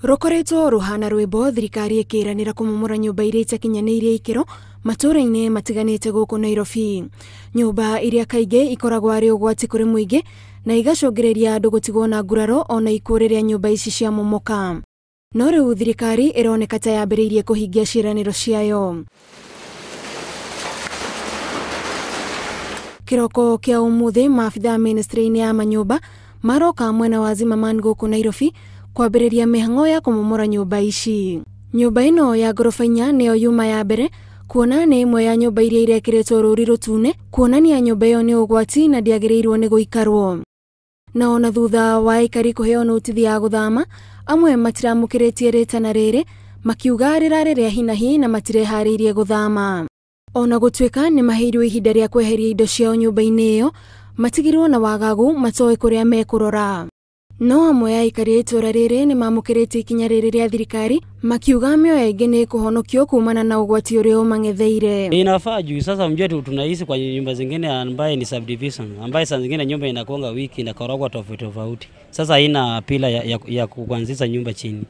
Rukoretwo ruhana rwimbo thirikari ikiranira kumomora nyumba iria itakinyaniirie ikiro matũra-inĩ matiganĩte guku Nairobi. Nyumba iria kaingĩ ikoragwo arĩ ũgwati kũrĩ mũingĩ na igacũngĩrĩria andũ gũtigwo na nguraro ona ikuũ rĩrĩa nyumba ici cia momoka. No rĩu thirikari ĩroneka ta yambĩrĩirie kũhingia ciĩranĩro ciayo. Kiroko kia umuthi maabithaa ministry-inĩ ya manyumba maroka mwena wa Zimmerman guku Nairobi kwambĩrĩria mihang'o ya kumomora nyumba ici. Nyumba ĩno ya ngorofa 4 nĩyo yuma ya mbere, kuona nĩ imwe ya nyumba iria irekĩrĩtwo rũri rũtune, kuonania nyumba ĩyo nĩ ũgwati na ndĩagĩrĩirwo nĩ gũikarwo. Na ona thutha wa aikari kũheo notithi ya gũthama, amwe matiramũkĩrĩtie rĩtana rĩrĩ, makiuga rĩrarĩ rĩa hinahi na matireharĩirie gũthama. Ona gũtuĩka nĩ maheirwo ihinda rĩa kweheria indo ciao nyumba-inĩ ĩyo, matigirwo na wagagu matoĩ kũrĩa mekũrora. No amwe ya aikari itũra rĩrĩ nĩ mamũkĩrĩtie ikinya rĩrĩ rĩa thirikari, makiuga mĩoyo ĩngĩ nĩ kũhonokio kumana na ũgwati ũrĩa ũmang'etheire. Inafaa juu sasa mjue tunaishi kwa nyumba zingine ambaye ni subdivision, ambaye saa zingine nyumba inakuanga wiki na korogwa tofauti. Sasa haina pila ya kuanzisha nyumba chini.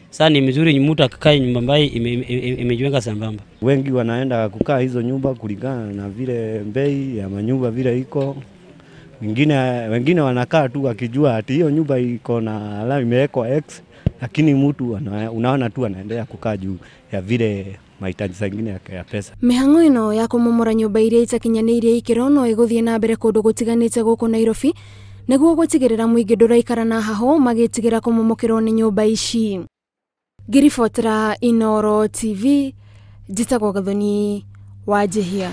Sasa ni mzuri mtu akae nyumba ambaye imejiweka sambamba. Wengi wanaenda kukaa hizo nyumba kulingana na vile bei ya manyumba vile iko. Wengine wanakaa tu wakijua ati hiyo nyumba iko na alama imewekwa X, lakini mtu unaona tu anaendelea kukaa juu ya vile mahitaji mengine ya pesa. Mihang'o ĩno ya kumomora nyumba iria itakinyaniirie ikiro no ĩgũthiĩ na mbere kũndũ gũtiganĩte gũkũ Nairobi, nĩguo gũtigĩrĩra mũingĩ ndũraikara na haho magĩtigĩra kũmomokĩrwo nĩ nyumba ici. Ngiribotera Inooro TV, njĩtagwo Gathoni wa Jehia.